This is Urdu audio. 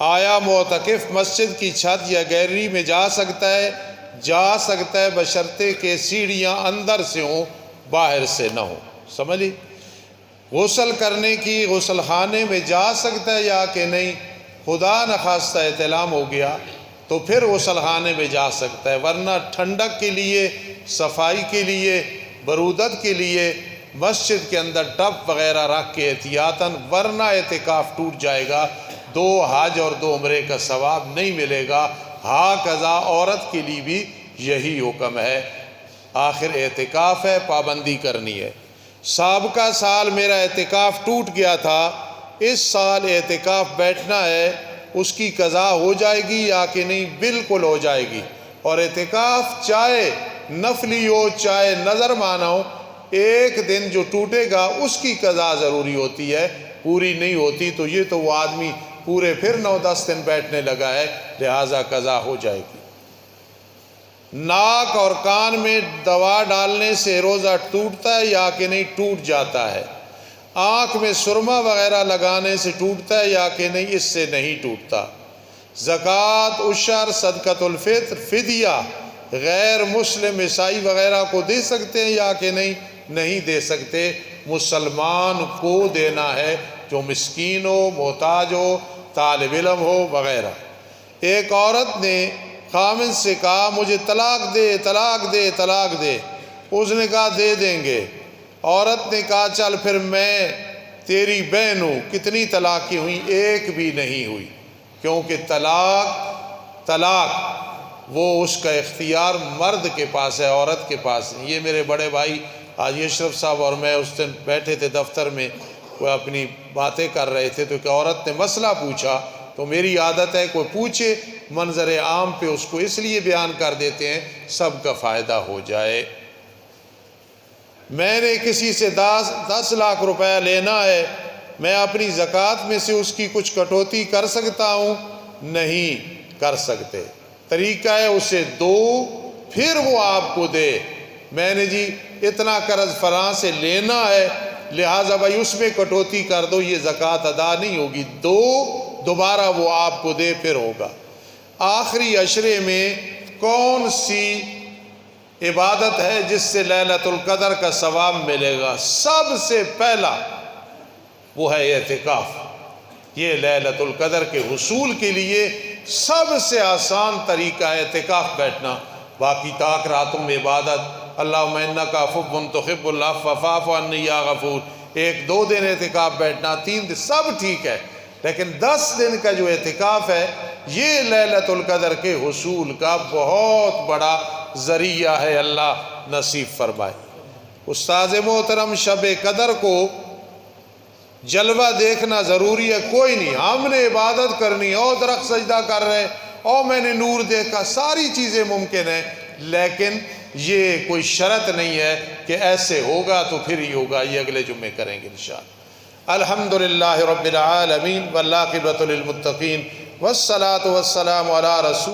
آیا معتکف مسجد کی چھت یا گیلری میں جا سکتا ہے بشرطے کہ سیڑھیاں اندر سے ہوں باہر سے نہ ہوں. سمجھی؟ غسل کرنے کی غسل خانے میں جا سکتا ہے یا کہ نہیں؟ خدا نخواستہ احتلام ہو گیا تو پھر غسل خانے میں جا سکتا ہے، ورنہ ٹھنڈک کے لیے، صفائی کے لیے، برودت کے لیے مسجد کے اندر ٹب وغیرہ رکھ کے احتیاطاً، ورنہ اعتکاف ٹوٹ جائے گا، 2 حج اور 2 عمرے کا ثواب نہیں ملے گا. ہاکذا عورت کے لیے بھی یہی حکم ہے. آخر اعتکاف ہے، پابندی کرنی ہے. سابقہ سال میرا اعتکاف ٹوٹ گیا تھا، اس سال اعتکاف بیٹھنا ہے، اس کی قضا ہو جائے گی یا کہ نہیں؟ بالکل ہو جائے گی. اور اعتکاف چاہے نفلی ہو چاہے نظر مانا ہو، ایک دن جو ٹوٹے گا اس کی قضا ضروری ہوتی ہے، پوری نہیں ہوتی. تو یہ تو وہ آدمی پورے پھر 9-10 دن بیٹھنے لگا ہے، لہٰذا قضا ہو جائے گی. ناک اور کان میں دوا ڈالنے سے روزہ ٹوٹتا ہے یا کہ نہیں؟ ٹوٹ جاتا ہے. آنکھ میں سرما وغیرہ لگانے سے ٹوٹتا ہے یا کہ نہیں؟ اس سے نہیں ٹوٹتا. زکوٰۃ، عشر، صدقۃ الفطر، فدیہ غیر مسلم عیسائی وغیرہ کو دے سکتے ہیں یا کہ نہیں؟ نہیں دے سکتے. مسلمان کو دینا ہے جو مسکین ہو، محتاج ہو، طالب علم ہو وغیرہ. ایک عورت نے خامن سے کہا مجھے طلاق دے طلاق دے طلاق دے. اس نے کہا دے دیں گے. عورت نے کہا چل پھر میں تیری بہن ہوں. کتنی طلاقیں ہوئیں؟ ایک بھی نہیں ہوئی. کیونکہ طلاق وہ اس کا اختیار مرد کے پاس ہے، عورت کے پاس نہیں. یہ میرے بڑے بھائی حاجی اشرف صاحب اور میں اس دن بیٹھے تھے دفتر میں، وہ اپنی باتیں کر رہے تھے تو کہ عورت نے مسئلہ پوچھا. تو میری عادت ہے کوئی پوچھے منظر عام پہ اس کو اس لیے بیان کر دیتے ہیں سب کا فائدہ ہو جائے. میں نے کسی سے 10 لاکھ روپے لینا ہے، میں اپنی زکوٰۃ میں سے اس کی کچھ کٹوتی کر سکتا ہوں؟ نہیں کر سکتے. طریقہ ہے اسے دو پھر وہ آپ کو دے. میں نے جی اتنا قرض فلاں سے لینا ہے لہٰذا بھائی اس میں کٹوتی کر دو، یہ زکوٰۃ ادا نہیں ہوگی. دوبارہ وہ آپ کو دے پھر ہوگا. آخری عشرے میں کون سی عبادت ہے جس سے لیلۃ القدر کا ثواب ملے گا؟ سب سے پہلا وہ ہے اعتکاف. یہ لیلۃ القدر کے حصول کے لیے سب سے آسان طریقہ ہے اعتکاف بیٹھنا. باقی طاق راتوں میں عبادت، اللہم انک عفو تحب العفو فاعف عنی یا غفور، 1-2 دن اعتکاف بیٹھنا، 3 دن سب ٹھیک ہے. لیکن 10 دن کا جو اعتکاف ہے یہ لیلۃ القدر کے حصول کا بہت بڑا ذریعہ ہے. اللہ نصیب فرمائے. استاذ محترم، شب قدر کو جلوہ دیکھنا ضروری ہے؟ کوئی نہیں. ہم نے عبادت کرنی اور درخت سجدہ کر رہے اور میں نے نور دیکھا، ساری چیزیں ممکن ہیں، لیکن یہ کوئی شرط نہیں ہے کہ ایسے ہوگا تو پھر ہی ہوگا. یہ اگلے جمعے کریں گے انشاءاللہ. الحمدللہ رب العالمین والعاقبۃ للمتقین والصلاۃ والسلام علی رسول